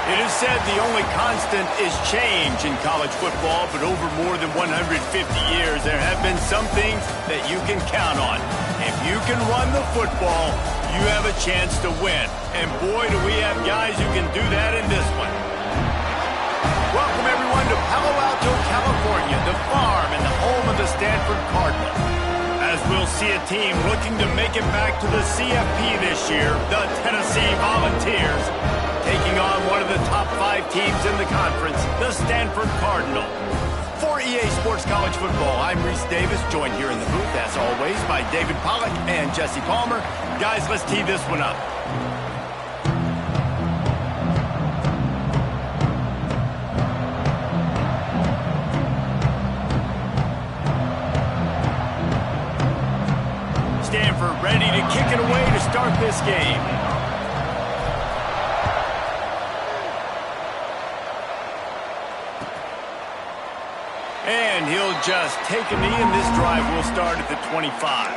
It is said the only constant is change in college football, but over more than 150 years, there have been some things that you can count on. If you can run the football, you have a chance to win. And boy, do we have guys who can do that in this one. Welcome, everyone, to Palo Alto, California, the farm and the home of the Stanford Cardinals. As we'll see a team looking to make it back to the CFP this year, the Tennessee Volunteers, taking on one of the top 5 teams in the conference, the Stanford Cardinals. For EA Sports College Football, I'm Reese Davis, joined here in the booth, as always, by David Pollack and Jesse Palmer. Guys, let's tee this one up. Stanford ready to kick it away to start this game. And he'll just take a knee, and this drive will start at the 25.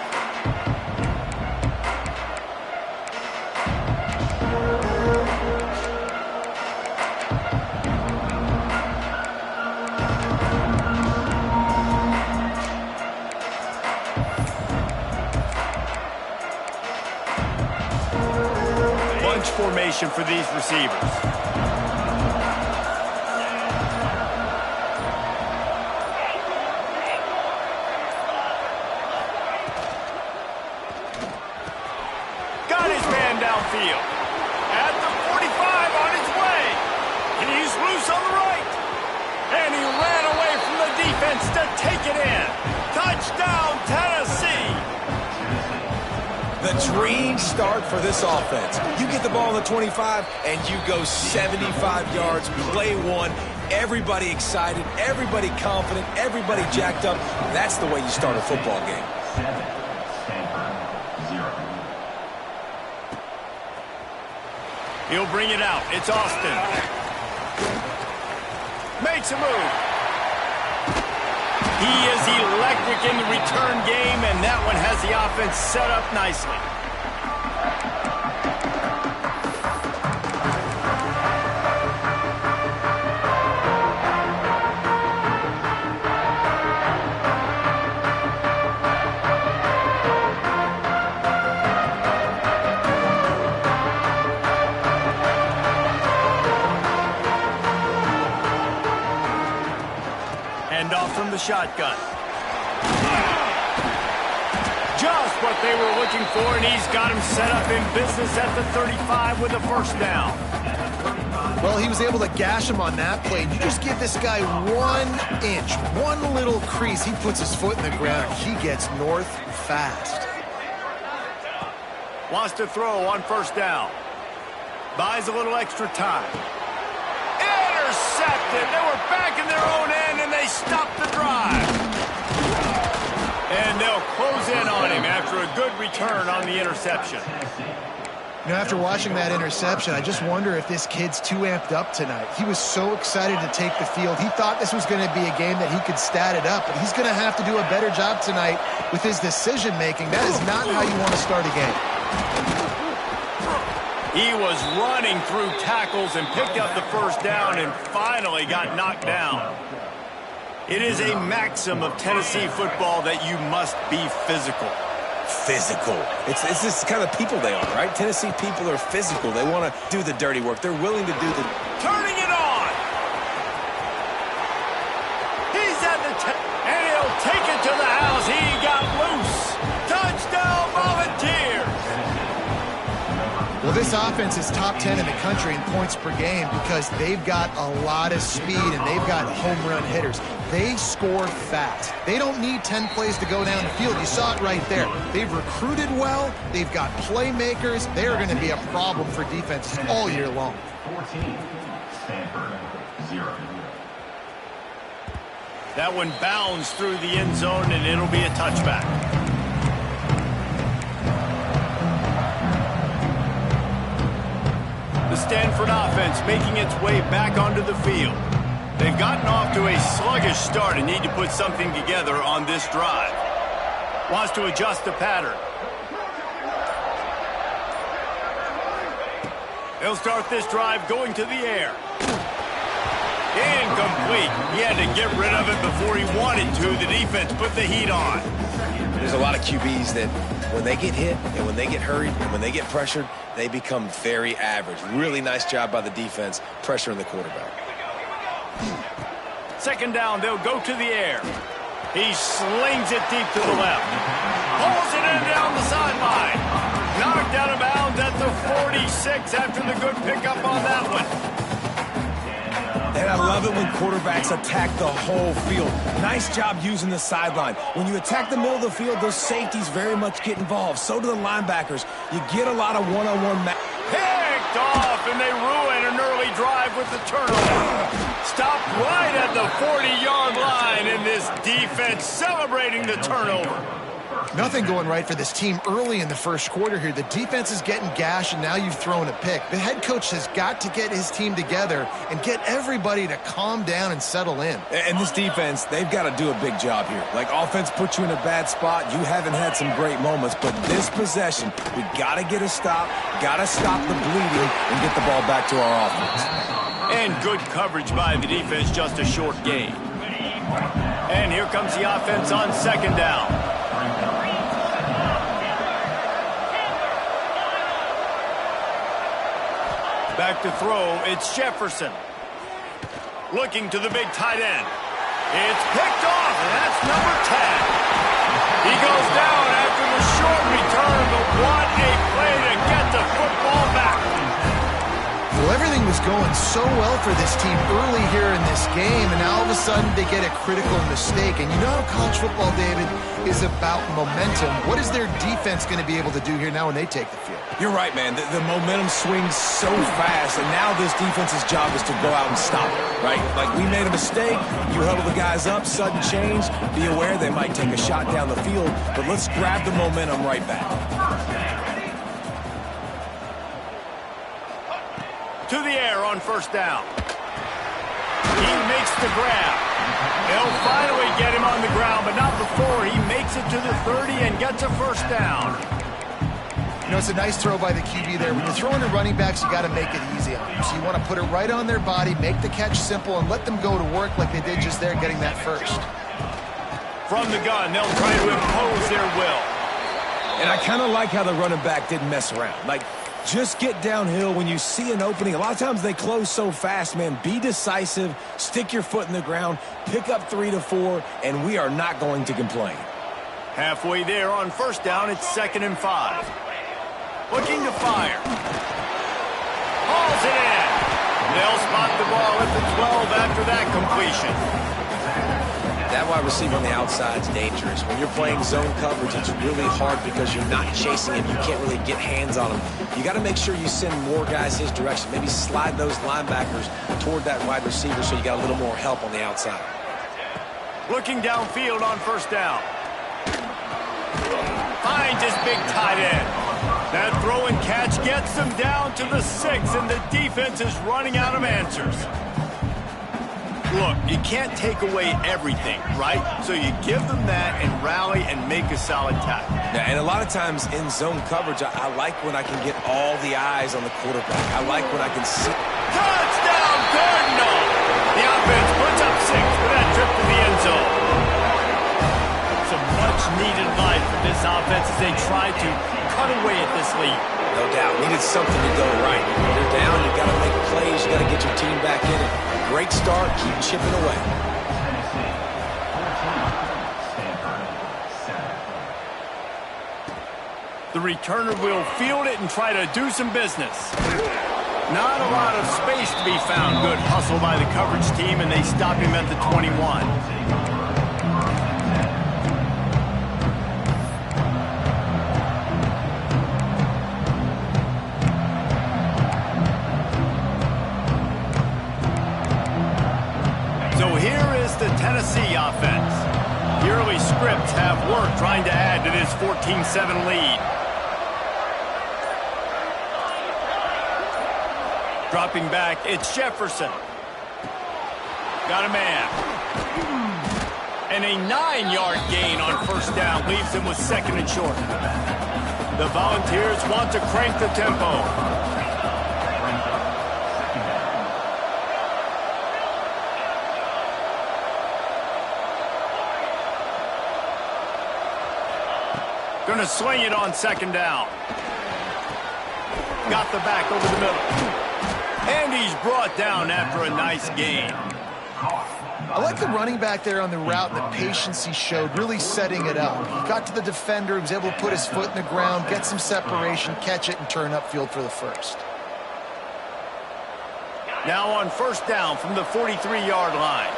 Bunch formation for these receivers. Downfield. At the 45 on his way. He's loose on the right. And he ran away from the defense to take it in. Touchdown, Tennessee. The dream start for this offense. You get the ball on the 25 and you go 75 yards, play one. Everybody excited, everybody confident, everybody jacked up. That's the way you start a football game. He'll bring it out. It's Austin. Makes a move. He is electric in the return game, and that one has the offense set up nicely. Off from the shotgun. Just what they were looking for, and he's got him set up in business at the 35 with a first down. Well, he was able to gash him on that play. You just give this guy 1 inch, one little crease. He puts his foot in the ground. He gets north fast. Wants to throw on first down. Buys a little extra time. Intercepted. They were back in their own end, and they stopped the drive. And they'll close in on him after a good return on the interception. You know, after watching that interception, I just wonder if this kid's too amped up tonight. He was so excited to take the field. He thought this was going to be a game that he could stat it up, but he's going to have to do a better job tonight with his decision-making. That is not how you want to start a game. He was running through tackles and picked up the first down and finally got knocked down. It is a maxim of Tennessee football that you must be physical. Physical. It's this kind of people they are, right? Tennessee people are physical. They want to do the dirty work. They're willing to do the... Turning it on! He's at the... and he'll take it to the house. He got loose. Touchdown, Volunteers! Well, this offense is top 10 in the country in points per game because they've got a lot of speed and they've got home run hitters. They score fast. They don't need 10 plays to go down the field. You saw it right there. They've recruited well. They've got playmakers. They are going to be a problem for defenses all year long. 14, Stanford, 0. That one bounds through the end zone, and it'll be a touchback. The Stanford offense making its way back onto the field. They've gotten off to a sluggish start and need to put something together on this drive. Wants to adjust the pattern. He'll start this drive going to the air. Incomplete. He had to get rid of it before he wanted to. The defense put the heat on. There's a lot of QBs that when they get hit and when they get hurried and when they get pressured, they become very average. Really nice job by the defense pressuring the quarterback. Second down, they'll go to the air. He slings it deep to the left. Pulls it in down the sideline. Knocked out of bounds at the 46 after the good pickup on that one. And I love it when quarterbacks attack the whole field. Nice job using the sideline. When you attack the middle of the field, those safeties very much get involved. So do the linebackers. You get a lot of one-on-one match. Picked off, and they ruin an early drive with the turnover. Stopped right at the 40-yard line, and this defense celebrating the turnover. Nothing going right for this team early in the first quarter here. The defense is getting gashed, and now you've thrown a pick. The head coach has got to get his team together and get everybody to calm down and settle in. And this defense, they've got to do a big job here. Like, offense puts you in a bad spot. You haven't had some great moments, but this possession, we got to get a stop, got to stop the bleeding, and get the ball back to our offense. And good coverage by the defense, just a short gain. And here comes the offense on second down. Back to throw, it's Jefferson. Looking to the big tight end. It's picked off, and that's number 10. He goes down after the short return, but what a play to get the football back. Well, everything was going so well for this team early here in this game, and now all of a sudden they get a critical mistake. And you know how college football, David, is about momentum. What is their defense going to be able to do here now when they take the field? You're right, man. The momentum swings so fast, and now this defense's job is to go out and stop it, right? Like, we made a mistake. You huddle the guys up, sudden change. Be aware they might take a shot down the field, but let's grab the momentum right back. To the air on first down. He makes the grab. They'll finally get him on the ground, but not before he makes it to the 30 and gets a first down. You know, it's a nice throw by the QB there. When you're throwing to running backs, you got to make it easy on them. So you want to put it right on their body, make the catch simple, and let them go to work like they did just there, getting that first. From the gun, they'll try to impose their will. And I kind of like how the running back didn't mess around. Like, just get downhill when you see an opening. A lot of times they close so fast, man. Be decisive, stick your foot in the ground, pick up 3 to 4, and we are not going to complain. Halfway there on first down, it's 2nd and 5. Looking to fire. Hauls it in. They'll spot the ball at the 12 after that completion. That wide receiver on the outside is dangerous. When you're playing zone coverage, it's really hard because you're not chasing him. You can't really get hands on him. You got to make sure you send more guys his direction. Maybe slide those linebackers toward that wide receiver so you got a little more help on the outside. Looking downfield on first down. Finds his big tight end. That throw and catch gets them down to the 6, and the defense is running out of answers. Look, you can't take away everything, right? So you give them that and rally and make a solid tackle. Yeah, and a lot of times in zone coverage, I like when I can get all the eyes on the quarterback. I like when I can see. Touchdown, Cardinal! The offense puts up 6 for that trip to the end zone. Some much-needed life for this offense as they try to cut away at this lead. No doubt. Needed something to go right. When you're down, you got to make plays. You got to get your team back in it. Great start. Keep chipping away. The returner will field it and try to do some business. Not a lot of space to be found. Good hustle by the coverage team, and they stop him at the 21. So here is the Tennessee offense. The early scripts have worked trying to add to this 14-7 lead. Dropping back, it's Jefferson. Got a man. And a 9-yard gain on first down leaves him with 2nd and short. The Volunteers want to crank the tempo. Going to sling it on second down. Got the back over the middle. And he's brought down after a nice gain. I like the running back there on the route and the patience he showed, really setting it up. He got to the defender, he was able to put his foot in the ground, get some separation, catch it, and turn upfield for the first. Now on first down from the 43-yard line.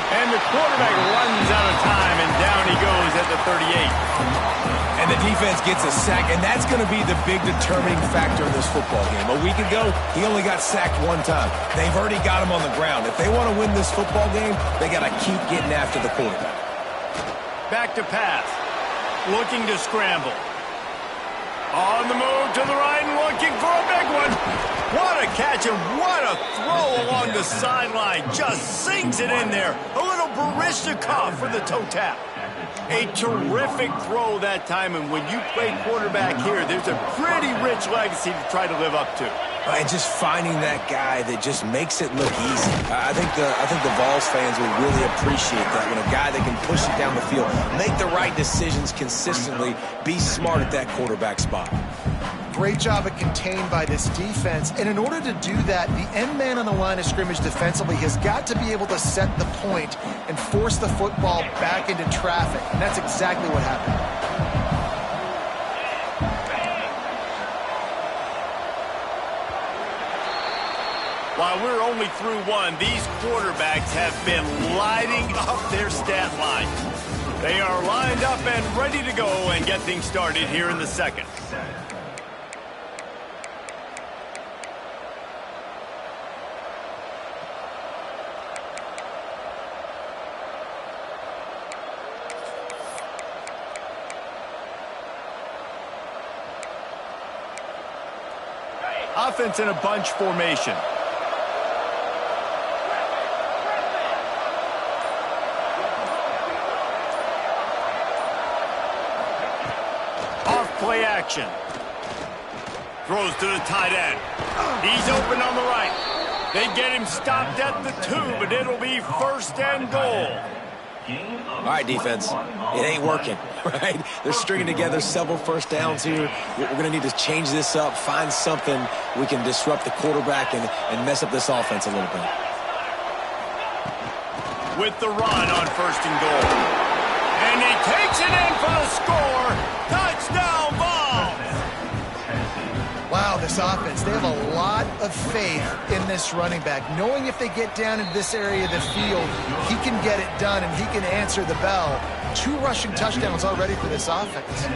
And the quarterback runs out of time, and down he goes at the 38. And the defense gets a sack, and that's going to be the big determining factor in this football game. A week ago, he only got sacked one time. They've already got him on the ground. If they want to win this football game, they got to keep getting after the quarterback. Back to pass. Looking to scramble. On the move to the right and looking for a big one. What a catch and what a throw along the sideline. Just sings it in there. A little Baryshnikov for the toe tap. A terrific throw that time, and when you play quarterback here, there's a pretty rich legacy to try to live up to. And just finding that guy that just makes it look easy. I think the Vols fans will really appreciate that when a guy that can push it down the field, make the right decisions consistently, be smart at that quarterback spot. Great job of contained by this defense. And in order to do that, the end man on the line of scrimmage defensively has got to be able to set the point and force the football back into traffic. And that's exactly what happened. While we're only through one, these quarterbacks have been lighting up their stat line. They are lined up and ready to go and get things started here in the second. Offense in a bunch formation. Off play action. Throws to the tight end. He's open on the right. They get him stopped at the 2, but it'll be first and goal. All right, defense, it ain't working, right? They're stringing together several first downs here. We're going to need to change this up, find something we can disrupt the quarterback and mess up this offense a little bit. With the run on first and goal. And he takes it in for the score. Touchdown, Vols! Wow, this offense, they have a lot of faith in this running back, knowing if they get down into this area of the field, he can get it done and he can answer the bell. 2 rushing touchdowns already for this offense.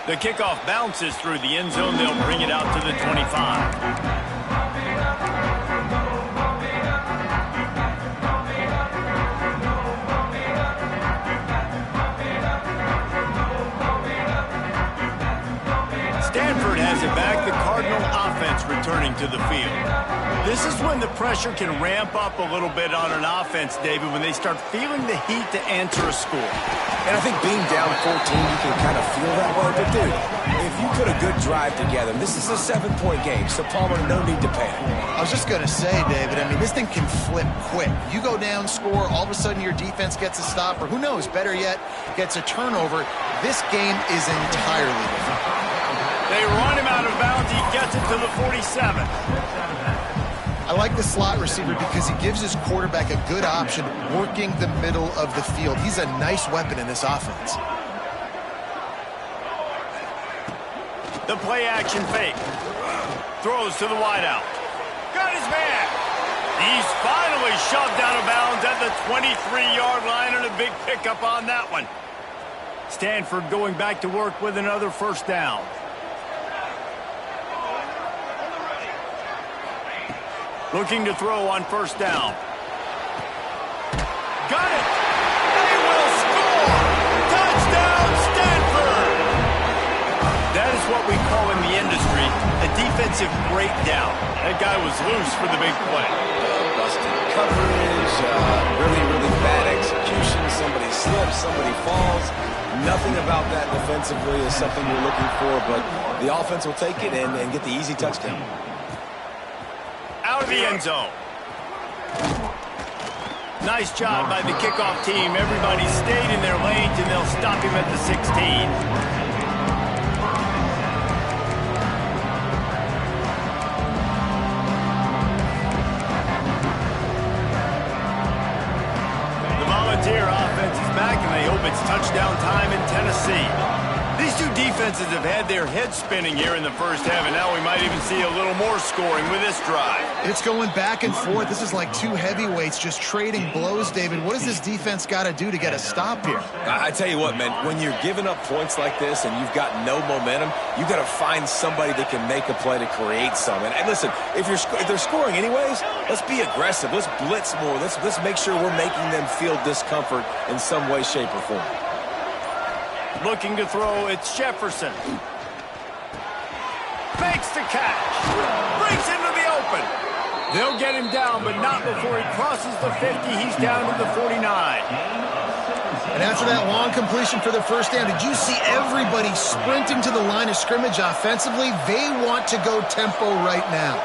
The kickoff bounces through the end zone. They'll bring it out to the 25. Stanford has it back. The Cardinal offense returning to the field. This is when the pressure can ramp up a little bit on an offense, David, when they start feeling the heat to answer a score. And I think being down 14, you can kind of feel that way. But, dude, if you put a good drive together, this is a 7-point game, so Palmer, no need to panic. I was just going to say, David, I mean, this thing can flip quick. You go down, score, all of a sudden your defense gets a stop, or who knows, better yet, gets a turnover. This game is entirely different. They run him out of bounds. He gets it to the 47. I like the slot receiver because he gives his quarterback a good option working the middle of the field. He's a nice weapon in this offense. The play action fake. Throws to the wideout. Got his man. He's finally shoved out of bounds at the 23-yard line, and a big pickup on that one. Stanford going back to work with another first down. Looking to throw on first down. Got it! They will score! Touchdown, Stanford! That is what we call in the industry a defensive breakdown. That guy was loose for the big play. Busted coverage, really, really bad execution. Somebody slips, somebody falls. Nothing about that defensively is something you're looking for, but the offense will take it and get the easy touchdown. Out of the end zone. Nice job by the kickoff team. Everybody stayed in their lanes, and they'll stop him at the 16. Volunteer offense is back, and they hope it's touchdown time in Tennessee. These two defenses have had their heads spinning here in the first half, and now we might even see a little more scoring with this drive. It's going back and forth. This is like two heavyweights just trading blows, David. What does this defense got to do to get a stop here? I tell you what, man, when you're giving up points like this and you've got no momentum, you've got to find somebody that can make a play to create some. And listen, if they're scoring anyways, let's be aggressive. Let's blitz more. Let's make sure we're making them feel discomfort in some way, shape, or form. Looking to throw, it's Jefferson. Fakes the catch. Breaks into the open. They'll get him down, but not before he crosses the 50. He's down to the 49. And after that long completion for the first down, did you see everybody sprinting to the line of scrimmage offensively? They want to go tempo right now.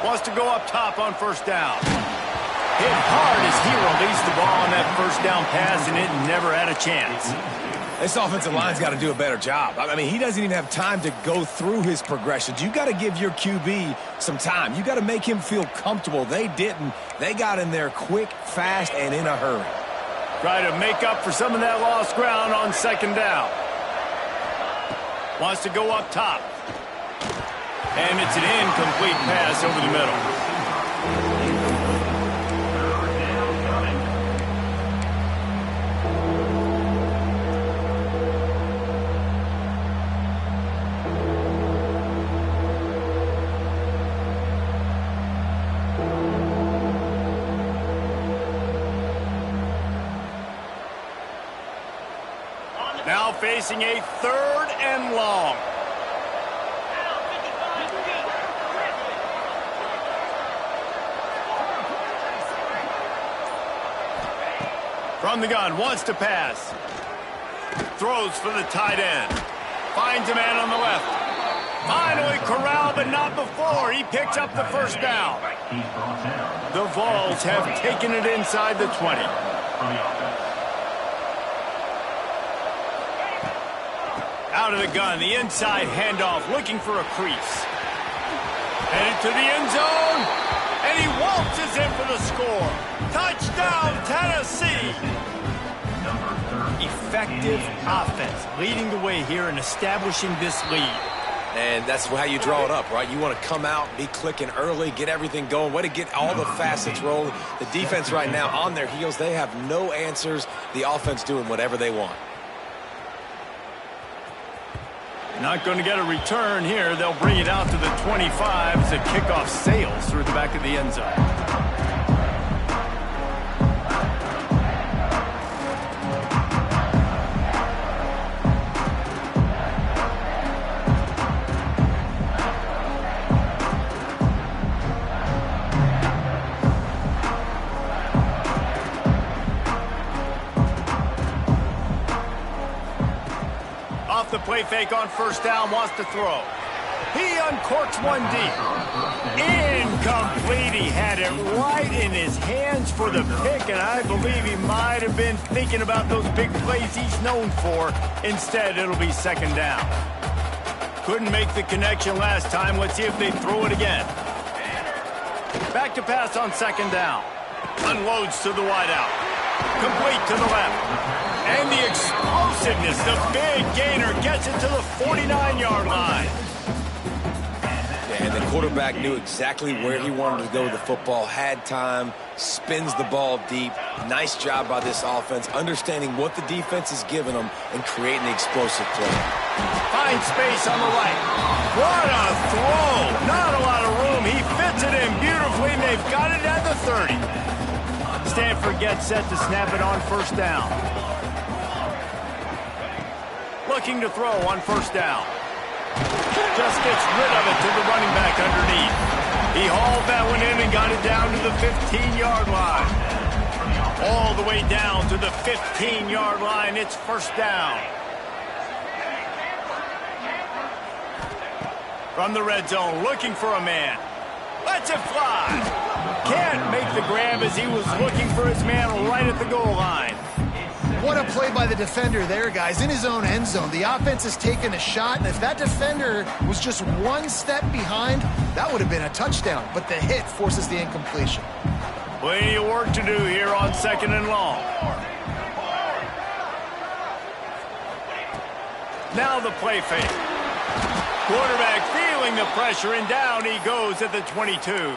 Wants to go up top on first down. Hit hard as he released the ball on that first down pass, and it never had a chance. This offensive line's got to do a better job. I mean, he doesn't even have time to go through his progressions. You got to give your QB some time. You got to make him feel comfortable. They didn't. They got in there quick, fast, and in a hurry. Try to make up for some of that lost ground on second down. Wants to go up top. And it's an incomplete pass over the middle. Now facing a 3rd and long. From the gun, wants to pass. Throws for the tight end. Finds a man on the left. Finally corralled, but not before. He picks up the first down. The Vols have taken it inside the 20. Out of the gun, the inside handoff, looking for a crease. Headed to the end zone, and he waltzes in for the score. Touchdown, Tennessee! Effective offense, leading the way here and establishing this lead. And that's how you draw it up, right? You want to come out, be clicking early, get everything going, way to get all the facets rolling. The defense right now on their heels, they have no answers. The offense doing whatever they want. Not going to get a return here. They'll bring it out to the 25 as the kickoff sails through the back of the end zone. The play fake on first down, wants to throw. He uncorks one deep. Incomplete. He had it right in his hands for the pick, and I believe he might have been thinking about those big plays he's known for. Instead, it'll be second down. Couldn't make the connection last time. Let's see if they throw it again. Back to pass on second down. Unloads to the wideout. Complete to the left. And the explosiveness, the big gainer, gets it to the 49-yard line. And the quarterback knew exactly where he wanted to go with the football, had time, spins the ball deep. Nice job by this offense, understanding what the defense is giving them and creating the explosive play. Finds space on the right. What a throw. Not a lot of room. He fits it in beautifully, and they've got it at the 30. Stanford gets set to snap it on first down. Looking to throw on first down. Just gets rid of it to the running back underneath. He hauled that one in and got it down to the 15-yard line. All the way down to the 15-yard line. It's first down. From the red zone, looking for a man. Lets it fly. Can't make the grab as he was looking for his man right at the goal line. What a play by the defender there, guys, in his own end zone. The offense has taken a shot, and if that defender was just one step behind, that would have been a touchdown. But the hit forces the incompletion. Plenty of work to do here on 2nd and long. Now the play fake. Quarterback feeling the pressure, and down he goes at the 22.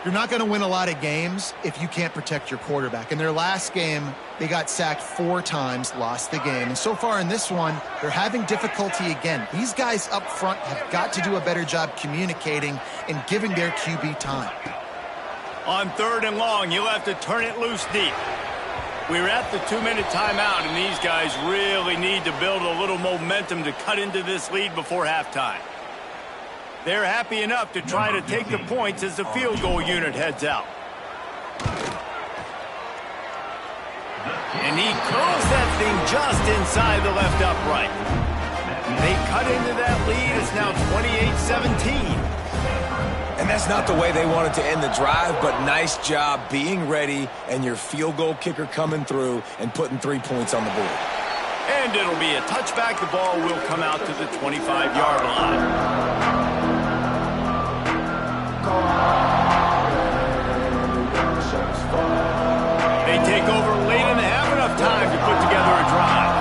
You're not going to win a lot of games if you can't protect your quarterback. In their last game, they got sacked 4 times, lost the game. And so far in this one, they're having difficulty again. These guys up front have got to do a better job communicating and giving their QB time. On 3rd and long, you'll have to turn it loose deep. We're at the 2-minute timeout, and these guys really need to build a little momentum to cut into this lead before halftime. They're happy enough to try to take the points as the field goal unit heads out. And he curls that thing just inside the left upright. They cut into that lead. It's now 28-17. And that's not the way they wanted to end the drive, but nice job being ready and your field goal kicker coming through and putting 3 points on the board. And it'll be a touchback. The ball will come out to the 25-yard line. They take over late and have enough time to put together a drive.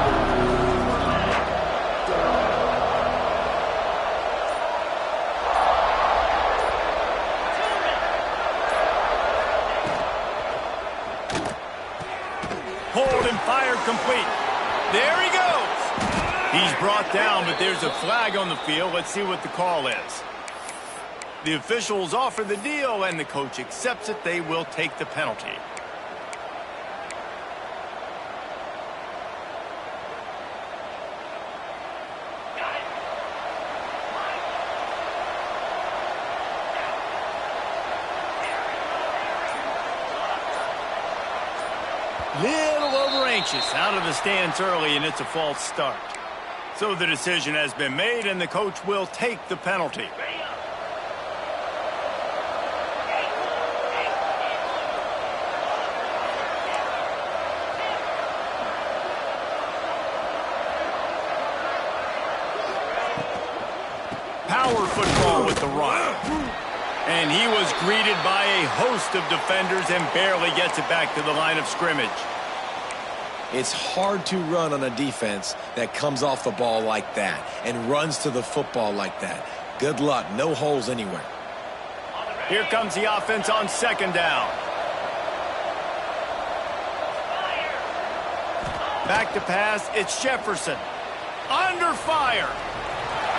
Hold and fire complete. There he goes. He's brought down, but there's a flag on the field. Let's see what the call is. The officials offer the deal, and the coach accepts it. They will take the penalty. Little over anxious, out of the stance early, and it's a false start. So the decision has been made, and the coach will take the penalty. Power football with the run. And he was greeted by a host of defenders and barely gets it back to the line of scrimmage. It's hard to run on a defense that comes off the ball like that and runs to the football like that. Good luck. No holes anywhere. Here comes the offense on 2nd down. Back to pass. It's Jefferson. Under fire.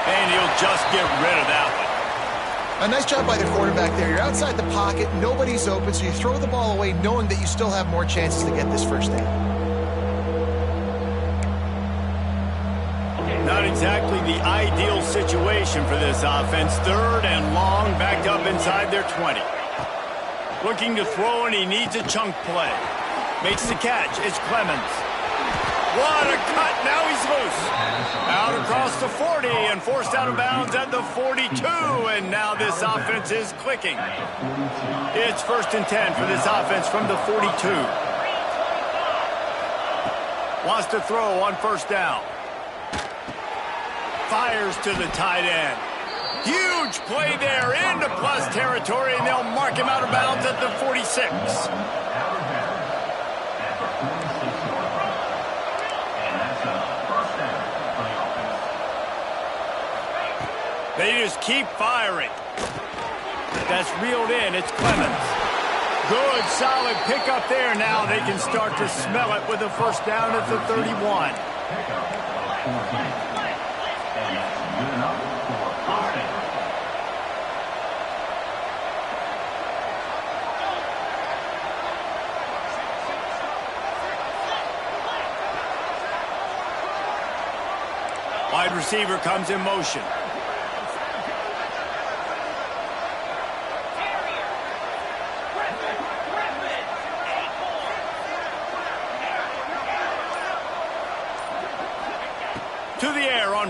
And he'll just get rid of that one. A nice job by the quarterback there. You're outside the pocket. Nobody's open, so you throw the ball away knowing that you still have more chances to get this first down. Not exactly the ideal situation for this offense. 3rd and long, backed up inside their 20. Looking to throw, and he needs a chunk play. Makes the catch. It's Clemens. What a cut. Now he's loose. Out across the 40 and forced out of bounds at the 42. And now this offense is clicking. It's 1st and 10 for this offense from the 42. Wants to throw on 1st down. Fires to the tight end. Huge play there into plus territory, and they'll mark him out of bounds at the 46. They just keep firing. That's reeled in. It's Clemens. Good, solid pickup there. Now they can start to smell it with a 1st down at the 31. Wide receiver comes in motion.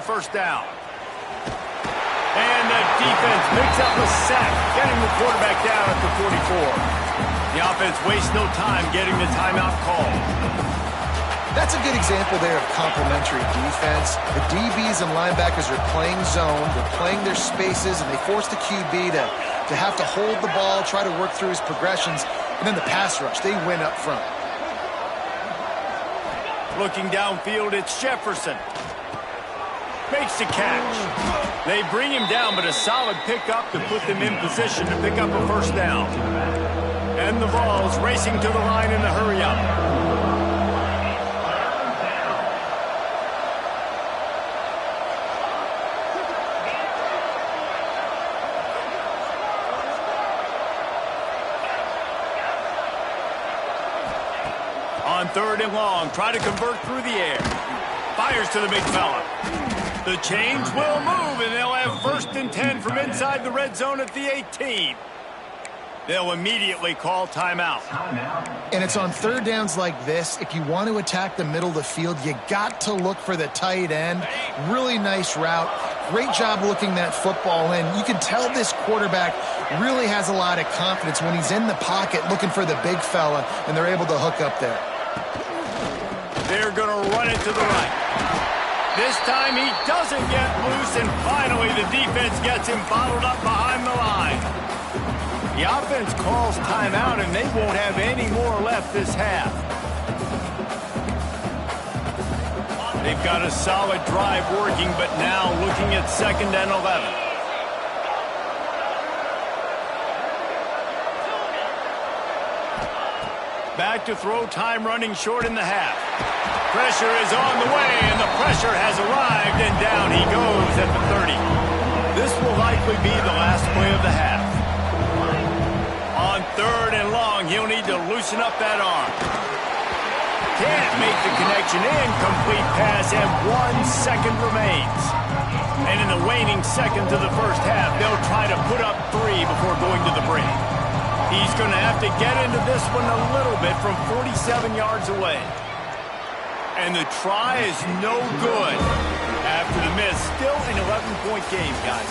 first down. And the defense picks up a sack, getting the quarterback down at the 44. The offense wastes no time getting the timeout called. That's a good example there of complementary defense. The DBs and linebackers are playing zone, they're playing their spaces, and they force the QB to have to hold the ball, try to work through his progressions, and then the pass rush, they win up front. Looking downfield, it's Jefferson. Makes the catch. They bring him down, but a solid pickup to put them in position to pick up a first down. And the ball's racing to the line in a hurry-up. On 3rd and long, try to convert through the air. Fires to the big fella. The chains will move, and they'll have 1st and 10 from inside the red zone at the 18. They'll immediately call timeout. And it's on 3rd downs like this. If you want to attack the middle of the field, you got to look for the tight end. Really nice route. Great job looking that football in. You can tell this quarterback really has a lot of confidence when he's in the pocket looking for the big fella, and they're able to hook up there. They're going to run it to the right. This time he doesn't get loose, and finally the defense gets him bottled up behind the line. The offense calls timeout, and they won't have any more left this half. They've got a solid drive working, but now looking at 2nd and 11. Back to throw, time running short in the half. Pressure is on the way, and the pressure has arrived, and down he goes at the 30. This will likely be the last play of the half. On 3rd and long, he'll need to loosen up that arm. Can't make the connection. Incomplete pass, and 1 second remains. And in the waning seconds of the first half, they'll try to put up 3 before going to the break. He's going to have to get into this one a little bit from 47 yards away. And the try is no good. After the miss, still an 11-point game, guys.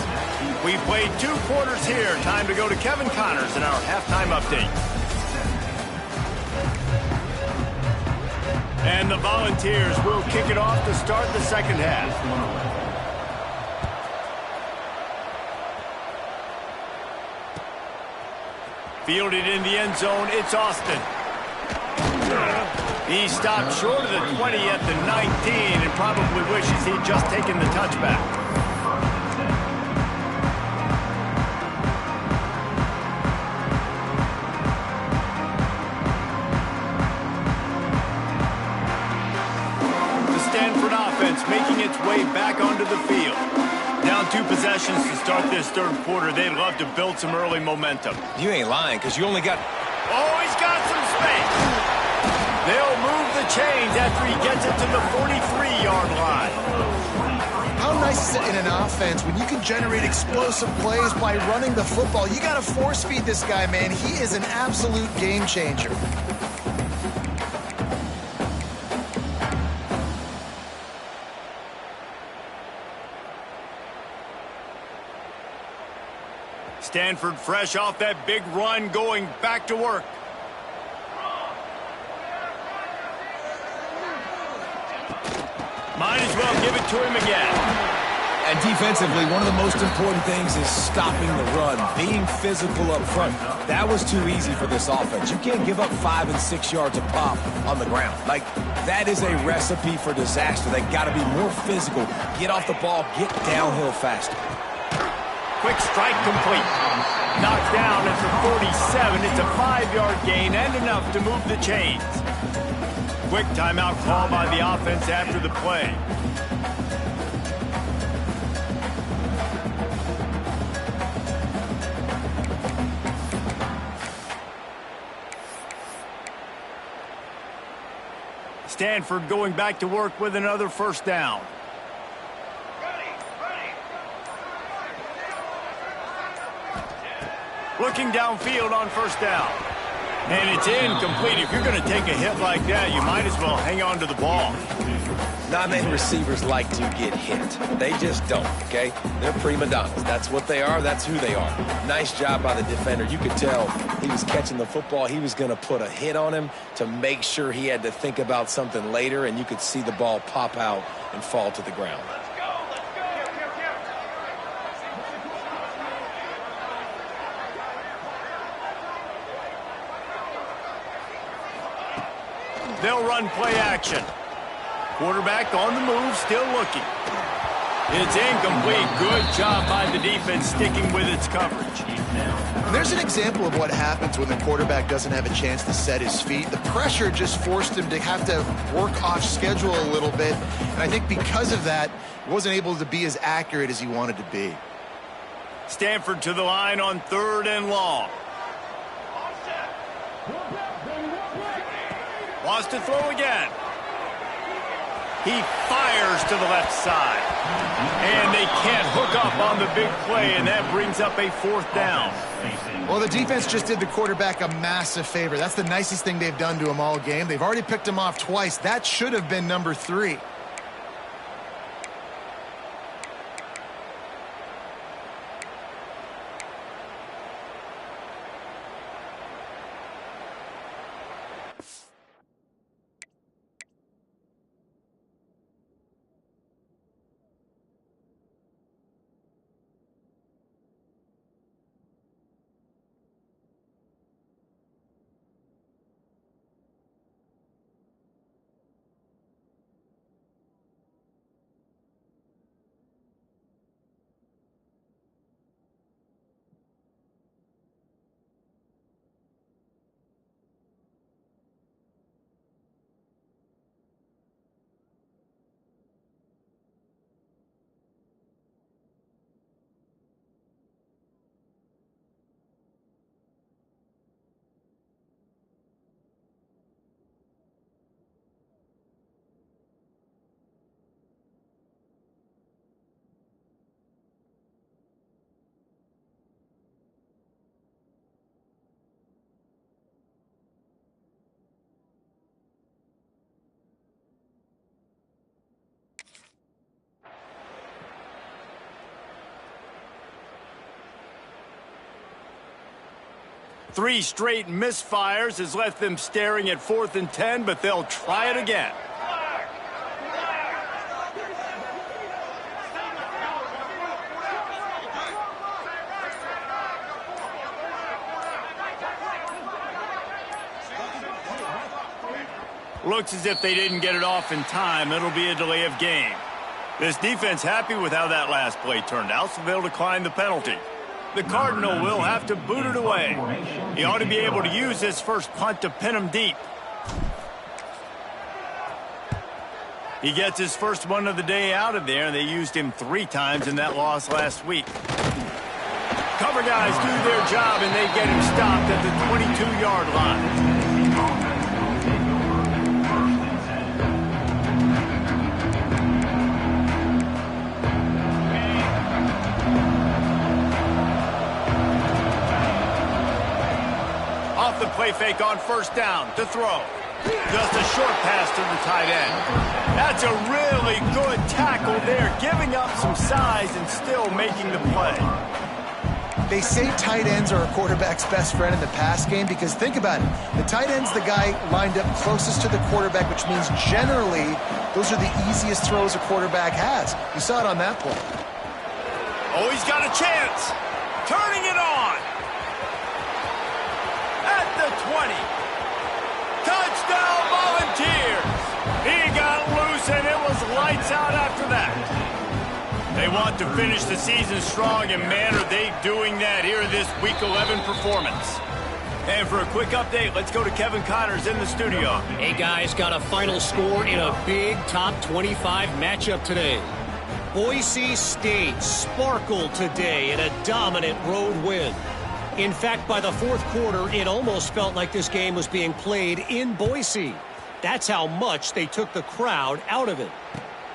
We played 2 quarters here. Time to go to Kevin Connors in our halftime update. And the Volunteers will kick it off to start the second half. Fielded in the end zone, it's Austin. He stopped short of the 20 at the 19 and probably wishes he'd just taken the touchback. The Stanford offense making its way back onto the field. Down 2 possessions to start this 3rd quarter. They'd love to build some early momentum. You ain't lying, because you only got... Oh, he's got some space. They'll move the chains after he gets it to the 43-yard line. How nice is it in an offense when you can generate explosive plays by running the football? You got to force feed this guy, man. He is an absolute game changer. Stanford fresh off that big run, going back to work. Might as well give it to him again. And defensively, one of the most important things is stopping the run, being physical up front. That was too easy for this offense. You can't give up 5 and 6 yards of pop on the ground. Like, that is a recipe for disaster. They got to be more physical, get off the ball, get downhill faster. Quick strike complete. Knocked down at the 47. It's a 5-yard gain and enough to move the chains. Quick timeout call by the offense after the play. Stanford going back to work with another first down. Looking downfield on first down. And it's incomplete. If you're going to take a hit like that, you might as well hang on to the ball. Non-name receivers like to get hit. They just don't, okay? They're prima donnas. That's what they are. That's who they are. Nice job by the defender. You could tell he was catching the football. He was going to put a hit on him to make sure he had to think about something later, and you could see the ball pop out and fall to the ground. They'll run play action. Quarterback on the move, still looking. It's incomplete. Good job by the defense sticking with its coverage. There's an example of what happens when the quarterback doesn't have a chance to set his feet. The pressure just forced him to have to work off schedule a little bit. And I think because of that, he wasn't able to be as accurate as he wanted to be. Stanford to the line on 3rd and long. Wants to throw again. He fires to the left side. And they can't hook up on the big play, and that brings up a 4th down. Well, the defense just did the quarterback a massive favor. That's the nicest thing they've done to him all game. They've already picked him off twice. That should have been number 3. Three straight misfires has left them staring at 4th and 10, but they'll try it again. Looks as if they didn't get it off in time. It'll be a delay of game. This defense happy with how that last play turned out, so they'll decline the penalty. The Cardinal will have to boot it away. He ought to be able to use his first punt to pin him deep. He gets his first one of the day out of there, and they used him 3 times in that loss last week. Cover guys do their job, and they get him stopped at the 22-yard line. Off the play fake on 1st down to throw. Just a short pass to the tight end. That's a really good tackle there, giving up some size and still making the play. They say tight ends are a quarterback's best friend in the pass game because think about it. The tight end's the guy lined up closest to the quarterback, which means generally those are the easiest throws a quarterback has. You saw it on that play. Oh, he's got a chance. Turning it on. At the 20. Touchdown Volunteers. He got loose and it was lights out after that. They want to finish the season strong, and man, are they doing that here in this Week 11 performance. And for a quick update, let's go to Kevin Connors in the studio. Hey guys, got a final score in a big top 25 matchup today. Boise State sparkled today in a dominant road win. In fact, by the 4th quarter, it almost felt like this game was being played in Boise. That's how much they took the crowd out of it.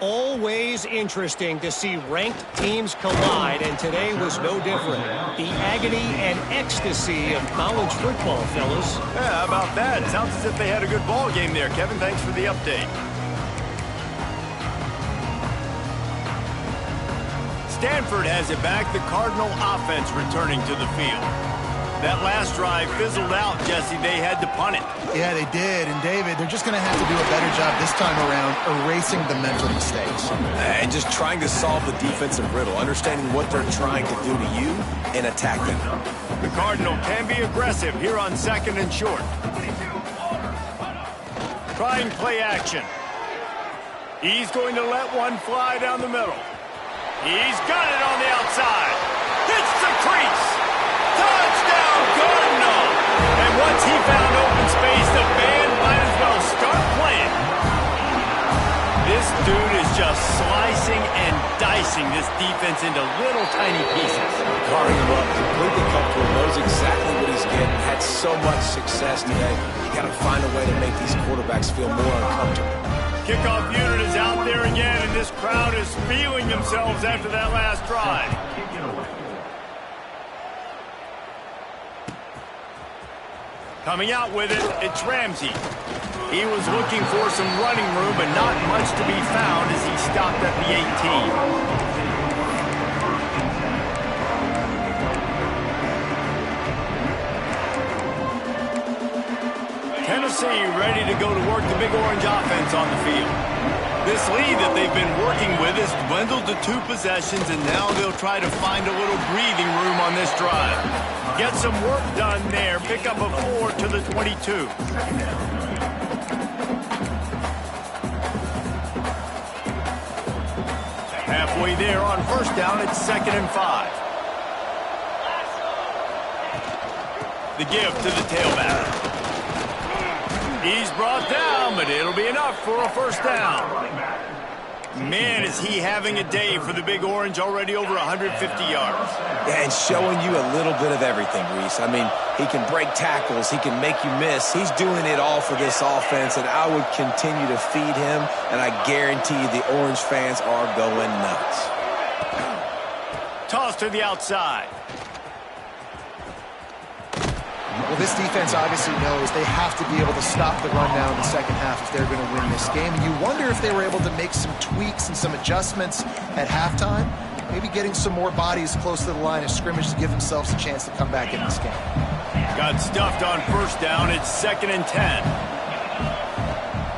Always interesting to see ranked teams collide, and today was no different. The agony and ecstasy of college football, fellas. Yeah, how about that? Sounds as if they had a good ball game there. Kevin, thanks for the update. Stanford has it back. The Cardinal offense returning to the field. That last drive fizzled out, Jesse. They had to punt it. Yeah, they did. And, David, they're just going to have to do a better job this time around erasing the mental mistakes. And just trying to solve the defensive riddle, understanding what they're trying to do to you and attack them. The Cardinal can be aggressive here on 2nd and short. Trying play action. He's going to let one fly down the middle. He's got it on the outside. Hits the crease. Touchdown, Cardinal! And once he found open space, the band might as well start playing. This dude is just slicing and dicing this defense into little tiny pieces. Carving him up, completely comfortable, knows exactly what he's getting, had so much success today. You got to find a way to make these quarterbacks feel more uncomfortable. Kickoff unit is out there again, and this crowd is feeling themselves after that last drive. Coming out with it, it's Ramsey. He was looking for some running room, but not much to be found as he stopped at the 18. Tennessee ready to go to work the Big Orange offense on the field. This lead that they've been working with has dwindled to 2 possessions, and now they'll try to find a little breathing room on this drive. Get some work done there. Pick up a 4 to the 22. Halfway there on 1st down, it's 2nd and 5. The give to the tailback. He's brought down, but it'll be enough for a 1st down. Man, is he having a day for the Big Orange, already over 150 yards. Yeah, and showing you a little bit of everything, Reese. I mean, he can break tackles, he can make you miss. He's doing it all for this offense, and I would continue to feed him, and I guarantee you the Orange fans are going nuts. Toss to the outside. Well, this defense obviously knows they have to be able to stop the run now in the second half if they're going to win this game. And you wonder if they were able to make some tweaks and some adjustments at halftime, maybe getting some more bodies close to the line of scrimmage to give themselves a chance to come back in this game. Got stuffed on 1st down. It's 2nd and 10.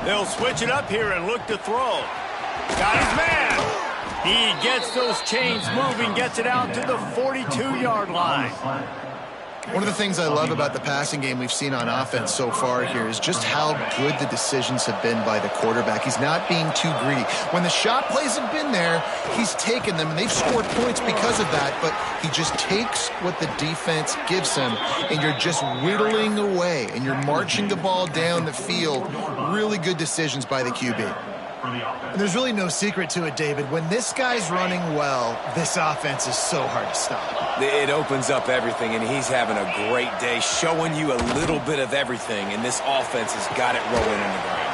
They'll switch it up here and look to throw. Got his man. He gets those chains moving, gets it out to the 42-yard line. One of the things I love about the passing game we've seen on offense so far here is just how good the decisions have been by the quarterback. He's not being too greedy. When the shot plays have been there, he's taken them, and they've scored points because of that, but he just takes what the defense gives him, and you're just whittling away, and you're marching the ball down the field. Really good decisions by the QB. And there's really no secret to it, David. When this guy's running well, this offense is so hard to stop. It opens up everything, and he's having a great day, showing you a little bit of everything, and this offense has got it rolling on the ground.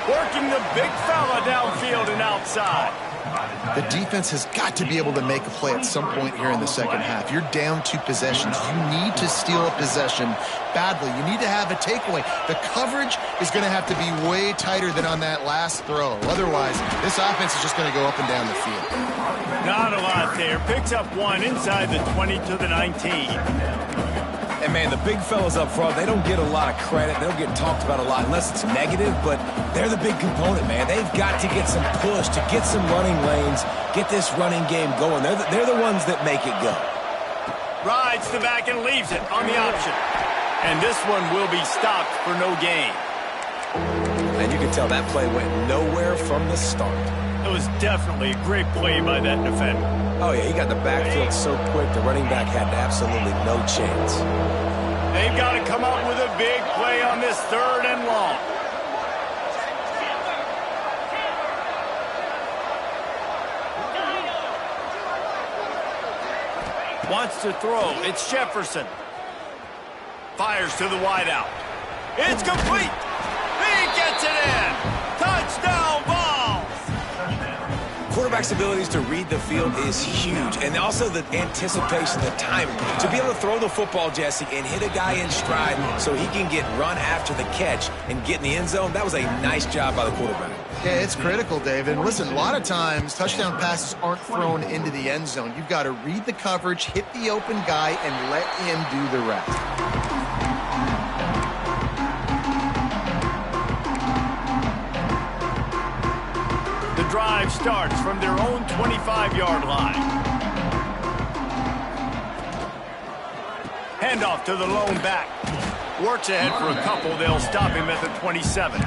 Working the big fella downfield and outside. The defense has got to be able to make a play at some point here in the second half. You're down 2 possessions. You need to steal a possession badly. You need to have a takeaway. The coverage is going to have to be way tighter than on that last throw. Otherwise, this offense is just going to go up and down the field. Not a lot there. Picks up 1 inside the 20 to the 19. And, man, the big fellas up front, they don't get a lot of credit. They don't get talked about a lot unless it's negative, but they're the big component, man. They've got to get some push, to get some running lanes, get this running game going. They're the ones that make it go. Rides the back and leaves it on the option. And this one will be stopped for no gain. And you can tell that play went nowhere from the start. It was definitely a great play by that defender. Oh, yeah, he got the backfield so quick, the running back had absolutely no chance. They've got to come up with a big play on this 3rd and long. Wants to throw. It's Jefferson. Fires to the wideout. It's complete. He gets it in. Touchdown ball. Quarterback's abilities to read the field is huge, and also the anticipation, the timing. To be able to throw the football, Jesse, and hit a guy in stride so he can get run after the catch and get in the end zone, that was a nice job by the quarterback. Yeah, it's critical, David. Listen, a lot of times touchdown passes aren't thrown into the end zone. You've got to read the coverage, hit the open guy, and let him do the rest. The drive starts from their own 25-yard line. Handoff to the lone back. Works ahead for a couple. They'll stop him at the 27.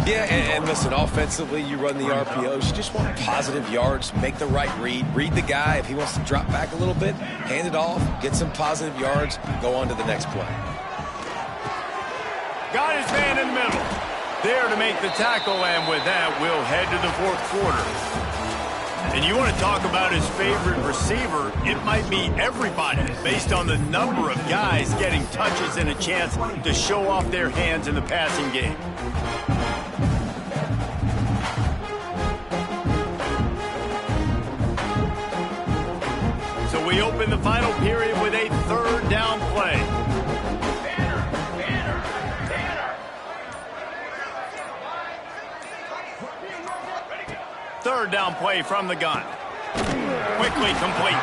Yeah, and listen, offensively, you run the RPOs. You just want positive yards, make the right read the guy. If he wants to drop back a little bit, hand it off, get some positive yards, go on to the next play. Got his man in the middle. There to make the tackle, and with that, we'll head to the fourth quarter. And you want to talk about his favorite receiver, it might be everybody, based on the number of guys getting touches and a chance to show off their hands in the passing game. So we open the final period with a third down play. Third down play from the gun. Quickly complete.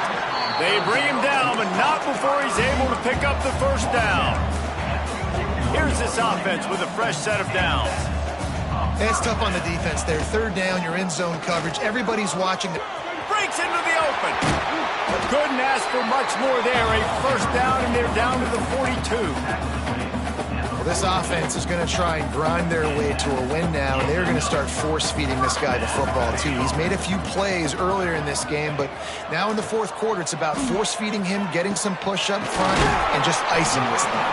They bring him down, but not before he's able to pick up the first down. Here's this offense with a fresh set of downs. It's tough on the defense there. Third down, you're in zone coverage. Everybody's watching. Breaks into the open. Couldn't ask for much more there. A first down, and they're down to the 42. This offense is going to try and grind their way to a win now, and they're going to start force-feeding this guy the football, too. He's made a few plays earlier in this game, but now in the fourth quarter, it's about force-feeding him, getting some push up front, and just icing this thing.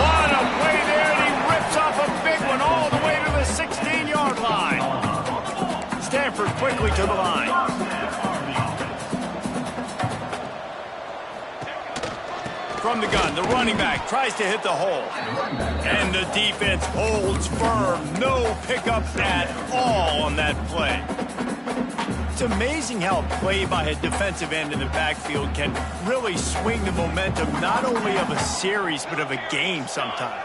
What a play there, and he rips off a big one all the way to the 16-yard line. Stanford quickly to the line. From the gun, the running back tries to hit the hole. And the defense holds firm. No pickup at all on that play. It's amazing how a play by a defensive end in the backfield can really swing the momentum not only of a series but of a game sometimes.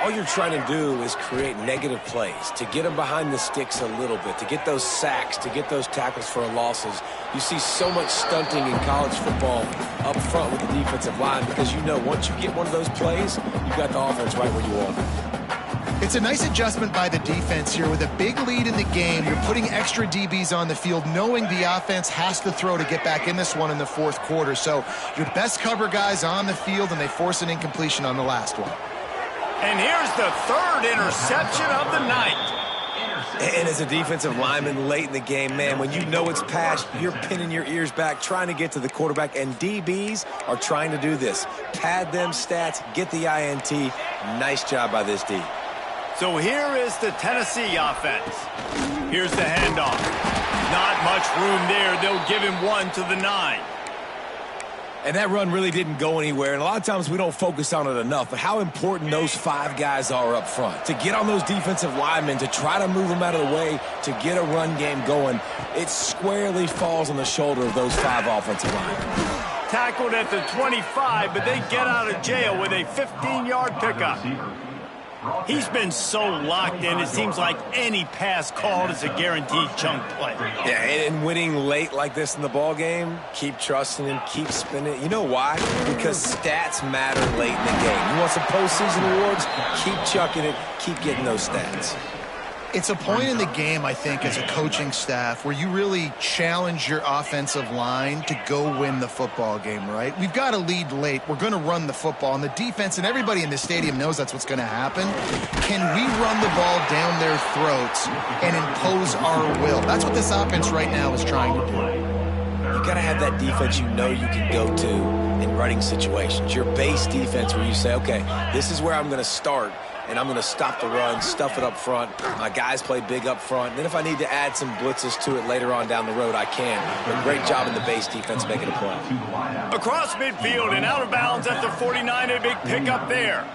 All you're trying to do is create negative plays, to get them behind the sticks a little bit, to get those sacks, to get those tackles for losses. You see so much stunting in college football up front with the defensive line because you know once you get one of those plays, you've got the offense right where you want it. It's a nice adjustment by the defense here. With a big lead in the game, you're putting extra DBs on the field, knowing the offense has to throw to get back in this one in the fourth quarter. So your best cover guys on the field, and they force an incompletion on the last one. And here's the third interception of the night. And as a defensive lineman late in the game, man, when you know it's passed, you're pinning your ears back, trying to get to the quarterback, and DBs are trying to do this. Pad them stats, get the INT. Nice job by this D. So here is the Tennessee offense. Here's the handoff. Not much room there. They'll give him one to the 9. And that run really didn't go anywhere, and a lot of times we don't focus on it enough, but how important those 5 guys are up front. To get on those defensive linemen, to try to move them out of the way, to get a run game going, it squarely falls on the shoulder of those 5 offensive linemen. Tackled at the 25, but they get out of jail with a 15-yard pickup. He's been so locked in, it seems like any pass called is a guaranteed chunk play. Yeah, and winning late like this in the ball game, keep trusting him, keep spinning. You know why? Because stats matter late in the game. You want some postseason awards? Keep chucking it, keep getting those stats. It's a point in the game, I think, as a coaching staff where you really challenge your offensive line to go win the football game, right? We've got to lead late. We're going to run the football. And the defense and everybody in the stadium knows that's what's going to happen. Can we run the ball down their throats and impose our will? That's what this offense right now is trying to do. You got to have that defense you know you can go to in running situations. Your base defense where you say, okay, this is where I'm going to start. And I'm going to stop the run, stuff it up front. My guys play big up front. And then if I need to add some blitzes to it later on down the road, I can. But great job in the base defense making a play. Across midfield and out of bounds at the 49, a big pickup there.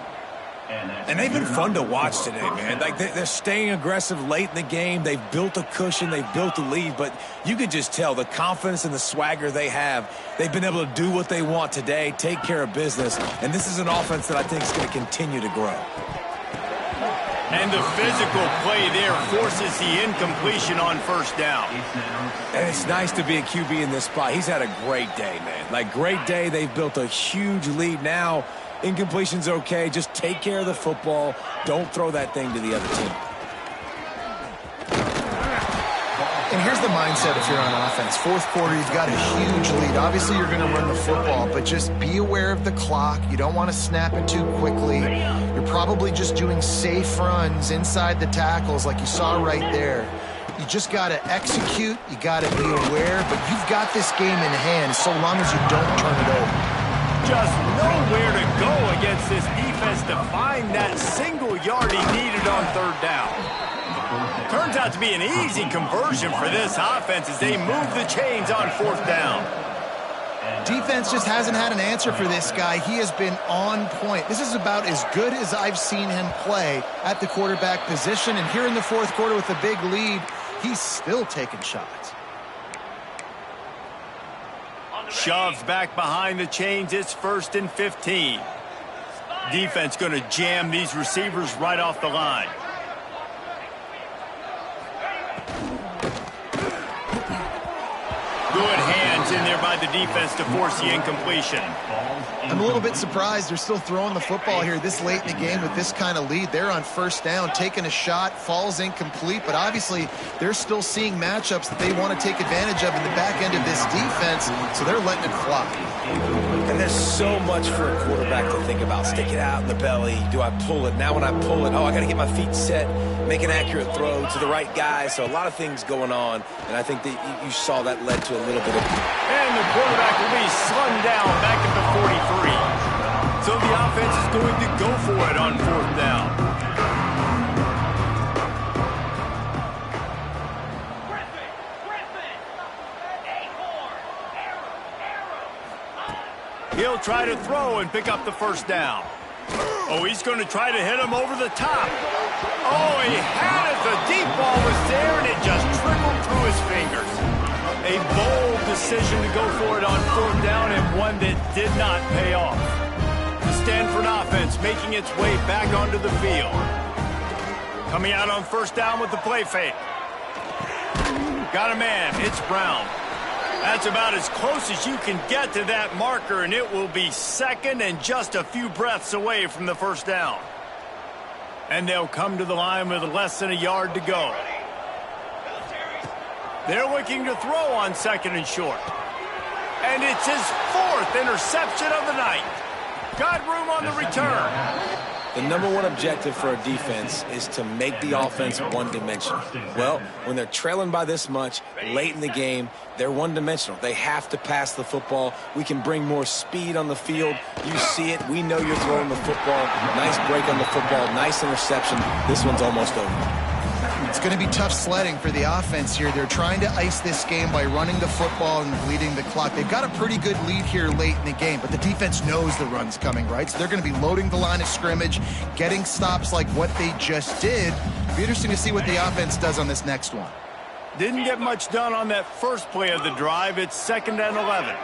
And they've been fun to watch today, man. Like they're staying aggressive late in the game. They've built a cushion. They've built a lead. But you could just tell the confidence and the swagger they have. They've been able to do what they want today, take care of business. And this is an offense that I think is going to continue to grow. And the physical play there forces the incompletion on first down. And it's nice to be a QB in this spot. He's had a great day, man. Like, great day. They've built a huge lead now. Incompletion's okay. Just take care of the football. Don't throw that thing to the other team. And here's the mindset if you're on offense. Fourth quarter, you've got a huge lead. Obviously, you're going to run the football, but just be aware of the clock. You don't want to snap it too quickly. You're probably just doing safe runs inside the tackles like you saw right there. You just got to execute. You got to be aware, but you've got this game in hand so long as you don't turn it over. Just nowhere to go against this defense to find that single yard he needed on third down. Turns out to be an easy conversion for this offense as they move the chains on fourth down. Defense just hasn't had an answer for this guy. He has been on point. This is about as good as I've seen him play at the quarterback position. And here in the fourth quarter with a big lead, he's still taking shots. Shoved back behind the chains. It's 1st and 15. Defense going to jam these receivers right off the line. Good hands in there by the defense to force the incompletion. I'm a little bit surprised they're still throwing the football here this late in the game with this kind of lead. They're on first down, taking a shot, falls incomplete, but obviously they're still seeing matchups that they want to take advantage of in the back end of this defense, so they're letting it fly. And there's so much for a quarterback to think about. Stick it out in the belly. Do I pull it? Now when I pull it, I got to get my feet set, make an accurate throw to the right guy. So a lot of things going on, and I think that you saw that led to a little bit of... And the quarterback will be slung down back at the 43. So the offense is going to go for it on fourth down. He'll try to throw and pick up the first down. Oh, he's going to try to hit him over the top. Oh, he had it. The deep ball was there, and it just trickled through his fingers. A bold decision to go for it on fourth down, and one that did not pay off. The Stanford offense making its way back onto the field. Coming out on first down with the play fake. Got a man. It's Brown. That's about as close as you can get to that marker, and it will be second and just a few breaths away from the first down. And they'll come to the line with less than a yard to go. They're looking to throw on second and short. And it's his 4th interception of the night. Got room on the return. The number one objective for a defense is to make the offense one-dimensional. Well, when they're trailing by this much late in the game, they're one-dimensional. They have to pass the football. We can bring more speed on the field. You see it. We know you're throwing the football. Nice break on the football. Nice interception. This one's almost over. It's going to be tough sledding for the offense here. They're trying to ice this game by running the football and bleeding the clock. They've got a pretty good lead here late in the game, but the defense knows the run's coming, right? So they're going to be loading the line of scrimmage, getting stops like what they just did. It'll be interesting to see what the offense does on this next one. Didn't get much done on that first play of the drive. It's 2nd and 11.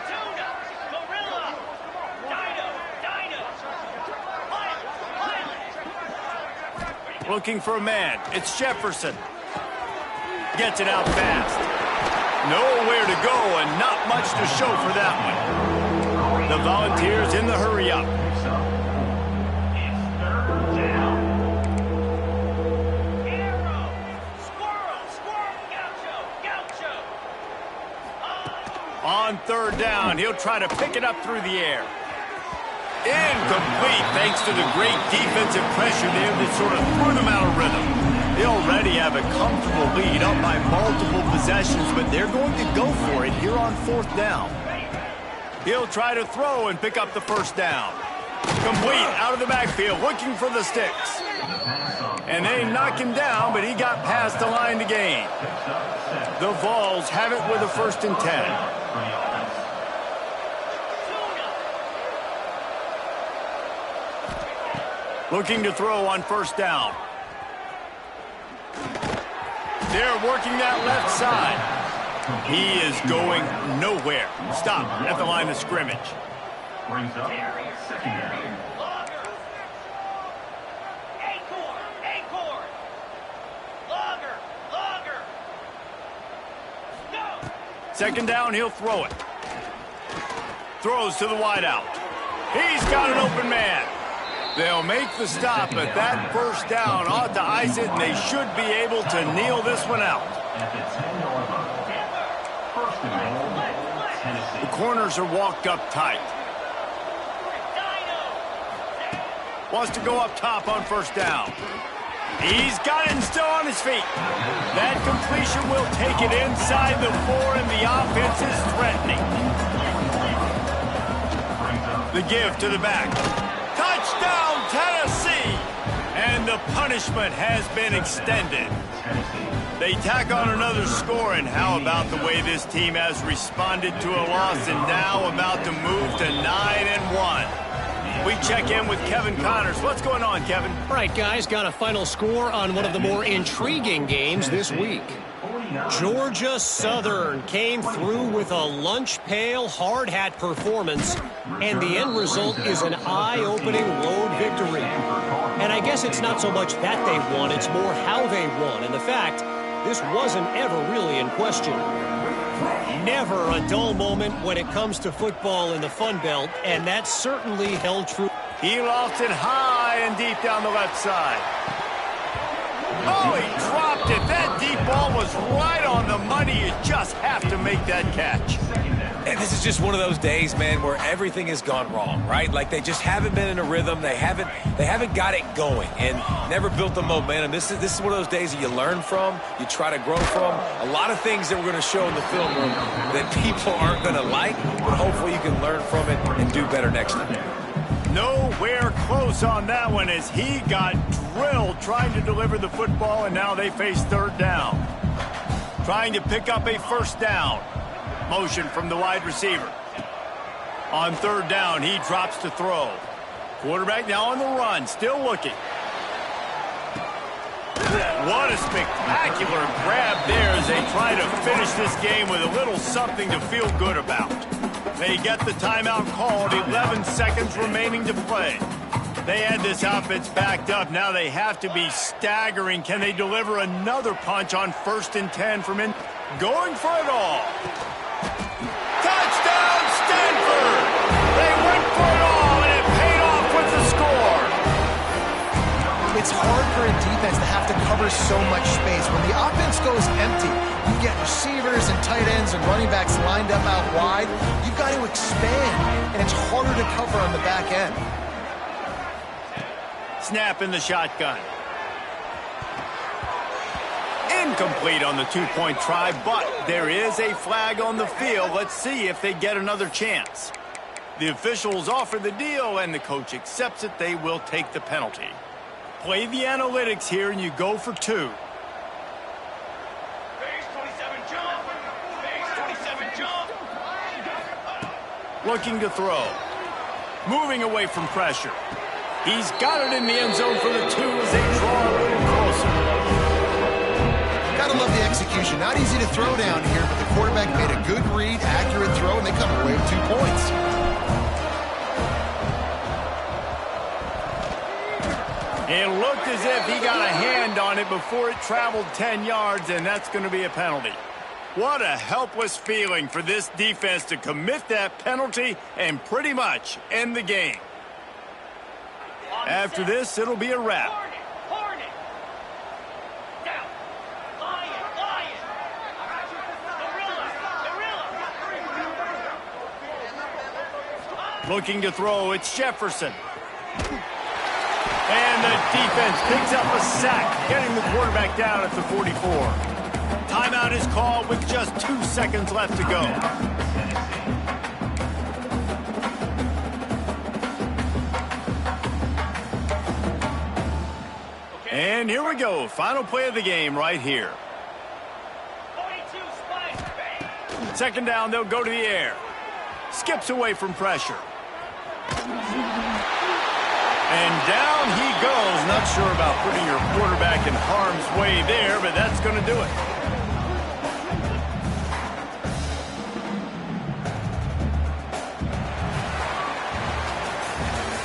Looking for a man. It's Jefferson. Gets it out fast. Nowhere to go and not much to show for that one. The Volunteers in the hurry-up. On third down, he'll try to pick it up through the air. Incomplete, thanks to the great defensive pressure there that sort of threw them out of rhythm. They already have a comfortable lead up by multiple possessions, but they're going to go for it here on fourth down. He'll try to throw and pick up the first down. Complete out of the backfield, looking for the sticks. And they knock him down, but he got past the line to gain. The Vols have it with a 1st and 10. Looking to throw on first down. They're working that left side. He is going nowhere. Stop at the line of scrimmage. Brings up secondary. Second down, he'll throw it. Throws to the wideout. He's got an open man. They'll make the stop, but that first down ought to ice it, and they should be able to kneel this one out. The corners are walked up tight. Wants to go up top on first down. He's got it and still on his feet. That completion will take it inside the 4, and the offense is threatening. The give to the back. Touchdown, Tennessee! And the punishment has been extended. They tack on another score, and how about the way this team has responded to a loss and now about to move to 9-1. We check in with Kevin Connors. What's going on, Kevin? All right, guys, got a final score on one of the more intriguing games this week. Georgia Southern came through with a lunch pail hard hat performance, and the end result is an eye-opening road victory. And I guess it's not so much that they won, it's more how they won. And the fact, this wasn't ever really in question. Never a dull moment when it comes to football in the Fun Belt, and that certainly held true. He lost it high and deep down the left side. Oh, he dropped it. That deep ball was right on the money. You just have to make that catch. And this is just one of those days, man, where everything has gone wrong, right? Like they just haven't been in a rhythm. They haven't got it going and never built the momentum. This is one of those days that you learn from, you try to grow from. A lot of things that we're going to show in the film room that people aren't going to like, but hopefully you can learn from it and do better next time. Nowhere close on that one as he got drilled trying to deliver the football, and now they face third down. Trying to pick up a first down. Motion from the wide receiver. On third down, he drops to throw. Quarterback now on the run, still looking. What a spectacular grab there as they try to finish this game with a little something to feel good about. They get the timeout called, 11 seconds remaining to play. They had this offense backed up. Now they have to be staggering. Can they deliver another punch on 1st and 10 from in? Going for it all. Touchdown, Stanford! They went for it all, and it paid off with the score. It's hard for a defense to have to cover so much space. When the offense goes empty, you get receivers and tight ends and running backs lined up out wide. You've got to expand, and it's harder to cover on the back end. Snap in the shotgun. Incomplete on the two-point try, but there is a flag on the field. Let's see if they get another chance. The officials offer the deal, and the coach accepts it. They will take the penalty. Play the analytics here, and you go for 2. Looking to throw. Moving away from pressure. He's got it in the end zone for the 2 as they draw a little closer. Gotta love the execution. Not easy to throw down here, but the quarterback made a good read, accurate throw, and they come away with 2 points. It looked as if he got a hand on it before it traveled 10 yards, and that's going to be a penalty. What a helpless feeling for this defense to commit that penalty and pretty much end the game. After this, it'll be a wrap. Looking to throw, it's Jefferson. And the defense picks up a sack, getting the quarterback down at the 44. Timeout is called with just 2 seconds left to go. And here we go. Final play of the game right here. Second down, they'll go to the air. Skips away from pressure. And down he goes. Not sure about putting your quarterback in harm's way there, but that's going to do it.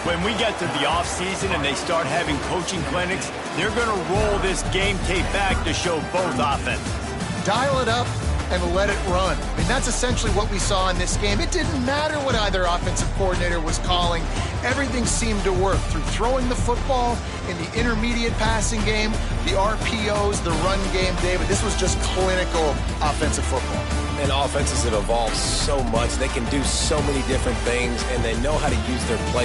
When we get to the offseason and they start having coaching clinics, they're going to roll this game tape back to show both offenses. Dial it up, and let it run. I mean, that's essentially what we saw in this game. It didn't matter what either offensive coordinator was calling. Everything seemed to work through throwing the football in the intermediate passing game, the RPOs, the run game, David. This was just clinical offensive football. And offenses have evolved so much. They can do so many different things, and they know how to use their play